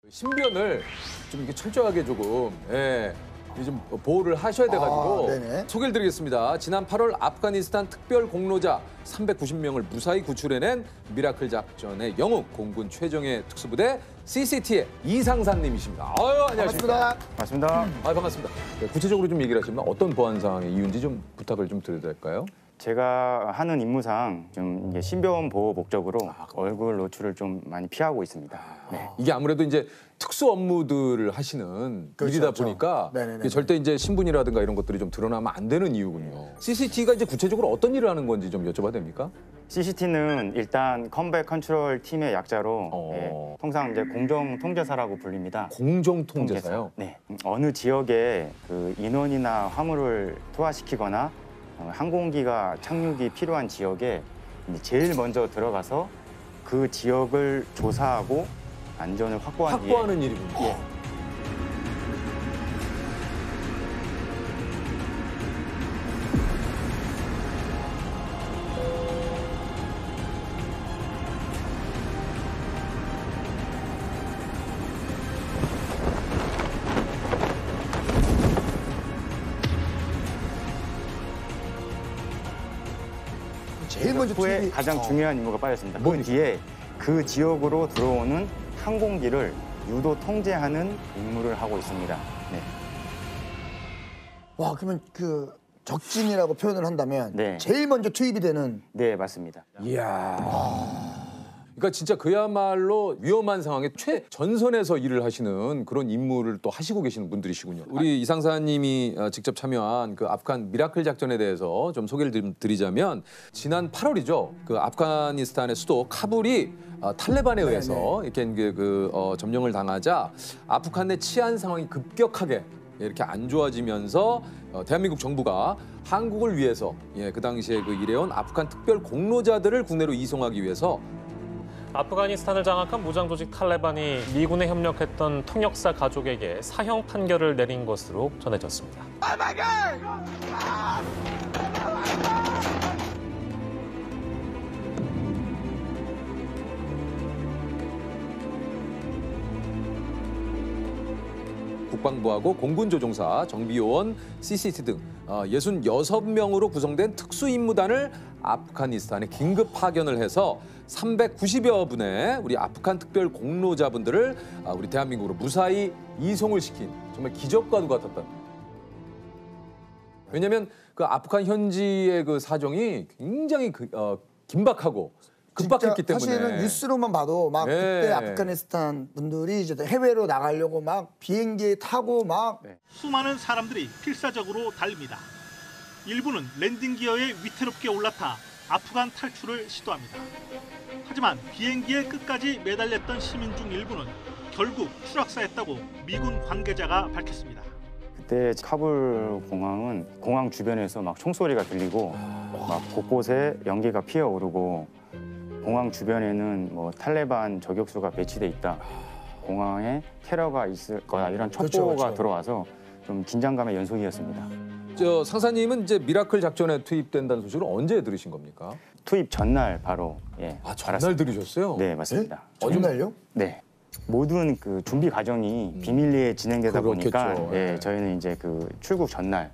신변을 좀 이렇게 철저하게 조금 좀 보호를 하셔야 돼가지고 소개를 드리겠습니다. 지난 8월 아프가니스탄 특별 공로자 390명을 무사히 구출해낸 미라클 작전의 영웅 공군 최정예 특수부대 CCT의 이상산님이십니다. 안녕하십니까. 반갑습니다. 반갑습니다. 네, 구체적으로 좀 얘기를 하시면 어떤 보안 상황의 이유인지 좀 부탁을 좀 드려도 될까요? 제가 하는 임무상 좀 이게 신변 보호 목적으로 얼굴 노출을 좀 많이 피하고 있습니다. 네. 이게 아무래도 이제 특수 업무들을 하시는 일이다 보니까 이게 절대 이제 신분이라든가 이런 것들이 좀 드러나면 안 되는 이유군요. CCT가 이제 구체적으로 어떤 일을 하는 건지 좀 여쭤봐도 됩니까? CCT는 일단 컴백 컨트롤 팀의 약자로 통상 이제 공정 통제사라고 불립니다. 공정 통제사요? 네. 어느 지역에 그 인원이나 화물을 투하시키거나 항공기가 착륙이 필요한 지역에 제일 먼저 들어가서 그 지역을 조사하고 안전을 확보하는 일이군요. 예. 제일 먼저 후에 가장 중요한 임무가 빠졌습니다. 그 뒤에 그 지역으로 들어오는 항공기를 유도 통제하는 임무를 하고 있습니다. 네. 와, 그러면 그 적진이라고 표현을 한다면 네. 제일 먼저 투입이 되는. 네, 맞습니다. 이야. 그러니까 진짜 그야말로 위험한 상황에 최전선에서 일을 하시는 그런 임무를 또 하시고 계시는 분들이시군요. 우리 이상사님이 직접 참여한 그 아프간 미라클 작전에 대해서 좀 소개를 드리자면 지난 8월이죠. 그 아프가니스탄의 수도 카불이 탈레반에 의해서 이렇게 점령을 당하자 아프간 내 치안 상황이 급격하게 이렇게 안 좋아지면서 대한민국 정부가 한국을 위해서 그 당시에 그 일해온 아프간 특별 공로자들을 국내로 이송하기 위해서 아프가니스탄을 장악한 무장조직 탈레반이 미군에 협력했던 통역사 가족에게 사형 판결을 내린 것으로 전해졌습니다. 국방부하고 공군조종사, 정비요원, CCT 등 66명으로 구성된 특수임무단을 아프가니스탄에 긴급 파견을 해서 390여 분의 우리 아프간 특별 공로자분들을 우리 대한민국으로 무사히 이송을 시킨 정말 기적과도 같았던. 왜냐하면 그 아프간 현지의 그 사정이 굉장히 긴박하고 급박했기 때문에 사실은 뉴스로만 봐도 막 그때 아프가니스탄 분들이 이제 해외로 나가려고 막 비행기에 타고 막 수많은 사람들이 필사적으로 달립니다. 일부는 랜딩 기어에 위태롭게 올라타 아프간 탈출을 시도합니다. 하지만 비행기에 끝까지 매달렸던 시민 중 일부는 결국 추락사했다고 미군 관계자가 밝혔습니다. 그때 카불 공항은 공항 주변에서 막 총소리가 들리고 막 곳곳에 연기가 피어오르고 공항 주변에는 뭐 탈레반 저격수가 배치돼 있다. 공항에 테러가 있을 거야 이런 첩보가 들어와서 좀 긴장감의 연속이었습니다. 상사님은 이제 미라클 작전에 투입된다는 소식을 언제 들으신 겁니까? 투입 전날 바로 전날 들으셨어요? 네, 맞습니다. 전날요? 네. 모든 그 준비 과정이 비밀리에 진행되다 보니까 저희는 이제 그 출국 전날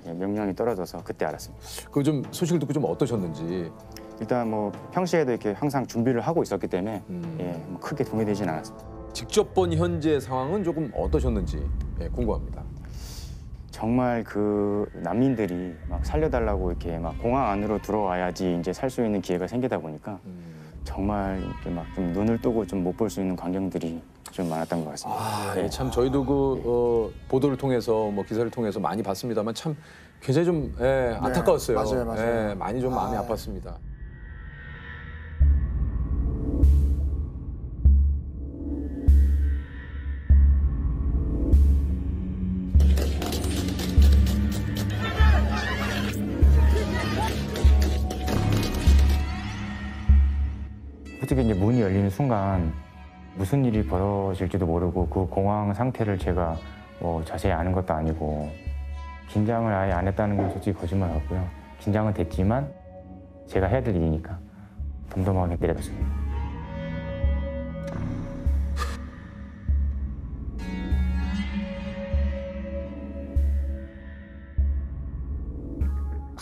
명령이 떨어져서 그때 알았습니다. 그 좀 소식을 듣고 좀 어떠셨는지. 일단 뭐 평시에도 이렇게 항상 준비를 하고 있었기 때문에 뭐 크게 동요되진 않았습니다. 직접 본 현재 상황은 조금 어떠셨는지 궁금합니다. 정말 그 난민들이 막 살려달라고 이렇게 막 공항 안으로 들어와야지 이제 살 수 있는 기회가 생기다 보니까 정말 이렇게 막 좀 눈을 뜨고 좀 못 볼 수 있는 광경들이 좀 많았던 것 같습니다. 참 저희도 그 보도를 통해서 뭐 기사를 통해서 많이 봤습니다만 참 굉장히 좀 안타까웠어요. 맞아요. 많이 좀 마음이 아팠습니다. 솔직히 이제 문이 열리는 순간 무슨 일이 벌어질지도 모르고 그 공황 상태를 제가 뭐 자세히 아는 것도 아니고 긴장을 아예 안 했다는 건 솔직히 거짓말 같고요. 긴장은 됐지만 제가 해야 될 일이니까 덤덤하게 내려갔습니다.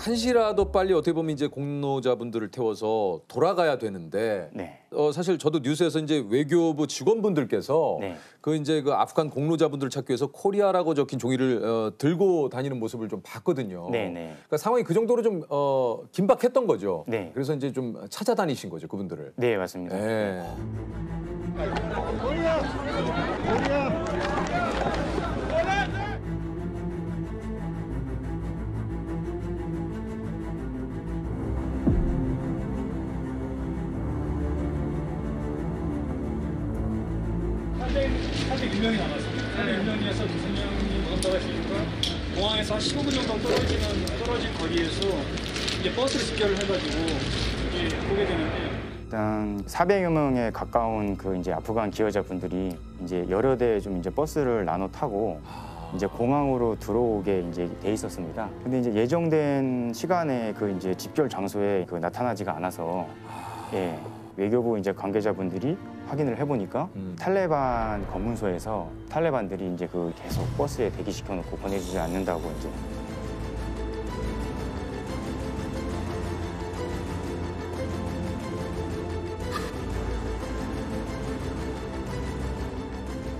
한시라도 빨리 어떻게 보면 이제 공로자분들을 태워서 돌아가야 되는데 네. 사실 저도 뉴스에서 이제 외교부 직원분들께서 네. 그 이제 그 아프간 공로자분들을 찾기 위해서 코리아라고 적힌 종이를 들고 다니는 모습을 좀 봤거든요. 네네. 그러니까 상황이 그 정도로 좀 긴박했던 거죠. 네. 그래서 이제 좀 찾아다니신 거죠, 그분들을. 네, 맞습니다. 네. 사실 1명이 남았습니다. 1명이어서 2명이 건너가시니까 공항에서 한 15분 정도 떨어진 거리에서 이제 버스를 직결을 해가지고 이제 보게 되는데 일단 400여 명에 가까운 그 이제 아프간 기여자분들이 이제 여러 대 좀 이제 버스를 나눠 타고 이제 공항으로 들어오게 이제 돼 있었습니다. 근데 이제 예정된 시간에 그 이제 집결 장소에 그 나타나지가 않아서 예. 외교부 이제 관계자분들이 확인을 해보니까 탈레반 검문소에서 탈레반들이 이제 그 계속 버스에 대기시켜놓고 보내주지 않는다고 이제.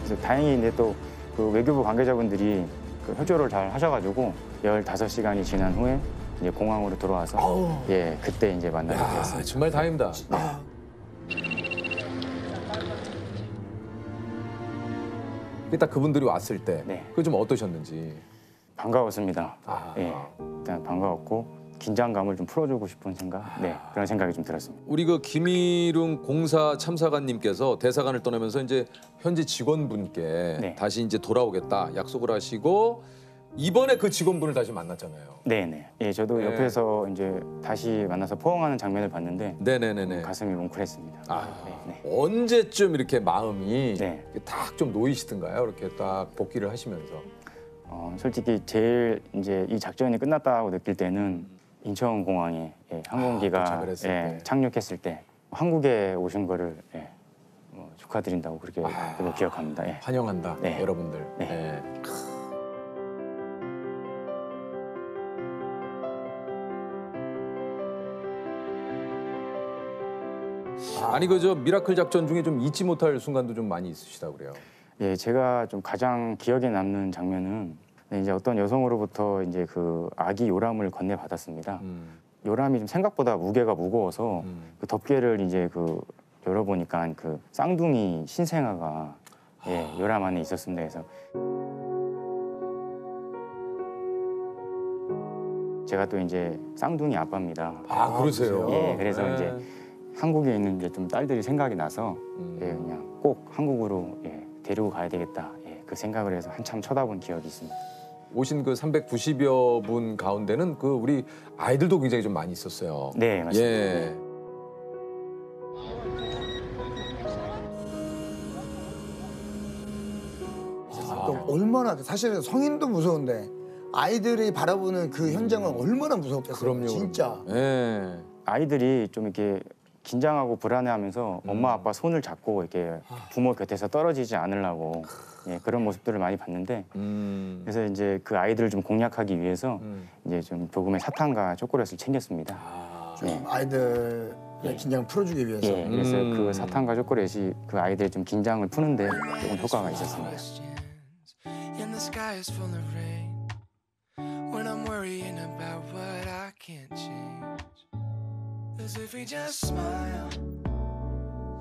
그래서 다행히 이제 또 그 외교부 관계자분들이 그 협조를 잘 하셔가지고 15시간이 지난 후에 이제 공항으로 들어와서 예 그때 이제 만나게 되었습니다. 정말 다행입니다. 딱 그분들이 왔을 때 네. 그 좀 어떠셨는지. 반가웠습니다. 예, 일단 반가웠고 긴장감을 좀 풀어주고 싶은 생각, 네 그런 생각이 좀 들었습니다. 우리 그 김일웅 공사 참사관님께서 대사관을 떠나면서 이제 현지 직원분께 네. 다시 이제 돌아오겠다 약속을 하시고 이번에 그 직원분을 다시 만났잖아요. 네네. 예, 저도 네. 옆에서 이제 다시 만나서 포옹하는 장면을 봤는데 네네네네. 가슴이 뭉클했습니다. 아, 네, 네. 언제쯤 이렇게 마음이 네. 딱 좀 놓이시던가요? 이렇게 딱 복귀를 하시면서. 솔직히 제일 이제 이 작전이 끝났다고 느낄 때는 인천공항에 예, 항공기가 도착을 했을 때. 착륙했을 때 한국에 오신 거를 예, 축하드린다고 그렇게 그걸 기억합니다. 예. 환영한다, 네. 여러분들. 네. 네. 아니 그 저 미라클 작전 중에 좀 잊지 못할 순간도 좀 많이 있으시다 그래요. 예, 제가 좀 가장 기억에 남는 장면은 이제 어떤 여성으로부터 이제 그 아기 요람을 건네받았습니다. 요람이 좀 생각보다 무게가 무거워서 그 덮개를 이제 그 열어보니까 그 쌍둥이 신생아가 예, 요람 안에 있었습니다. 그래서 제가 또 이제 쌍둥이 아빠입니다. 아 그러세요? 예, 그래서 네. 이제 한국에 있는 이제 좀 딸들이 생각이 나서 예, 그냥 꼭 한국으로 예, 데리고 가야 되겠다. 예, 그 생각을 해서 한참 쳐다본 기억이 있습니다. 오신 그 390여 분 가운데는 그 우리 아이들도 굉장히 좀 많이 있었어요. 네, 맞습니다. 예. 그러니까 얼마나 사실은 성인도 무서운데 아이들이 바라보는 그 현장은 얼마나 무섭겠어요. 그럼요. 진짜. 예. 아이들이 좀 이렇게 긴장하고 불안해하면서 엄마 아빠 손을 잡고 이렇게 부모 곁에서 떨어지지 않으려고 예, 그런 모습들을 많이 봤는데 그래서 이제 그 아이들을 좀 공략하기 위해서 이제 좀 조금의 사탕과 초콜릿을 챙겼습니다. 네. 아이들의 긴장을 풀어주기 위해서. 예, 그래서 그 사탕과 초콜릿이 그 아이들의 좀 긴장을 푸는데 조금 효과가 있었습니다. And the sky is full of rain when I'm worrying about what I can't change. 'Cause if we just smile,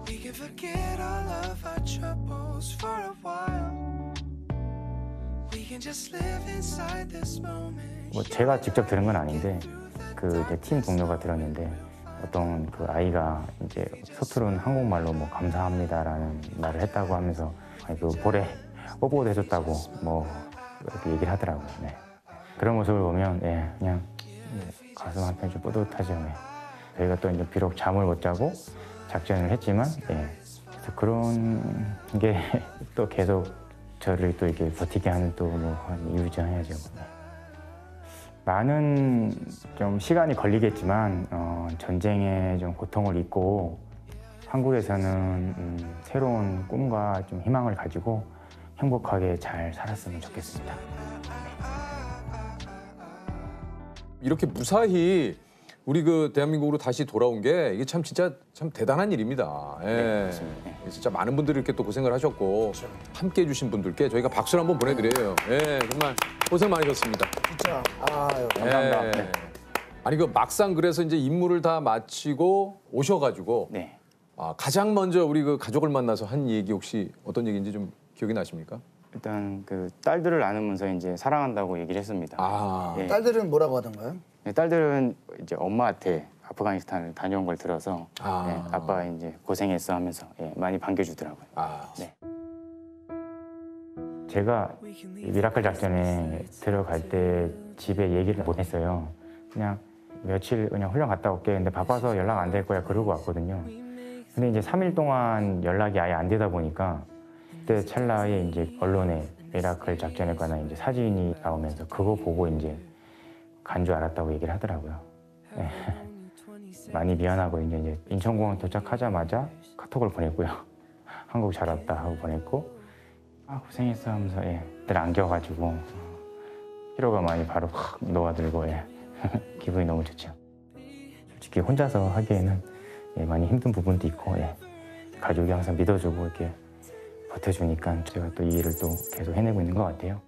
we can forget all of our troubles for a while. We can just live inside this moment. 뭐 제가 직접 들은 건 아닌데 그 제 팀 동료가 들었는데 어떤 그 아이가 이제 서투른 한국말로 뭐 감사합니다라는 말을 했다고 하면서 그 볼에 뽀뽀도 해줬다고 뭐 이렇게 얘기를 하더라고요. 네. 그런 모습을 보면 예, 그냥 가슴 한편 좀 뿌듯하죠. 네. 저희가 또 이제 비록 잠을 못 자고 작전을 했지만 예, 그래서 그런 게 또 계속 저를 또 이렇게 버티게 하는 또 뭐 이유죠 해야죠. 네. 많은 좀 시간이 걸리겠지만 전쟁의 좀 고통을 잊고 한국에서는 새로운 꿈과 좀 희망을 가지고 행복하게 잘 살았으면 좋겠습니다. 이렇게 무사히 우리 그 대한민국으로 다시 돌아온 게 이게 참 진짜 참 대단한 일입니다. 예. 네, 맞습니다. 네. 진짜 많은 분들이 이렇게 또 고생을 하셨고 함께 해주신 분들께 저희가 박수를 한번 보내드려요. 예, 정말 고생 많으셨습니다. 진짜. 아유. 감사합니다. 예. 네. 아니 그 막상 그래서 이제 임무를 다 마치고 오셔가지고 네. 가장 먼저 우리 그 가족을 만나서 한 얘기 혹시 어떤 얘기인지 좀 기억이 나십니까? 일단 그 딸들을 안으면서 이제 사랑한다고 얘기를 했습니다. 아, 예. 딸들은 뭐라고 하던가요? 네, 딸들은 이제 엄마한테 아프가니스탄을 다녀온 걸 들어서 아. 예, 아빠 이제 고생했어 하면서 예, 많이 반겨주더라고요. 아, 네. 제가 이 미라클 작전에 들어갈 때 집에 얘기를 못 했어요. 그냥 며칠 그냥 훈련 갔다 올게. 근데 바빠서 연락 안 될 거야 그러고 왔거든요. 근데 이제 3일 동안 연락이 아예 안 되다 보니까 그때 찰나에 이제 언론에 미라클 작전에 관한 이제 사진이 나오면서 그거 보고 이제 간 줄 알았다고 얘기를 하더라고요. 네. 많이 미안하고 이제 인천공항 도착하자마자 카톡을 보냈고요. 한국 잘 왔다 하고 보냈고 고생했어 하면서 늘 안겨가지고 피로가 많이 바로 확 녹아들고 기분이 너무 좋죠. 솔직히 혼자서 하기에는 많이 힘든 부분도 있고 가족이 항상 믿어주고 이렇게 버텨주니까 제가 또 이 일을 또 계속 해내고 있는 것 같아요.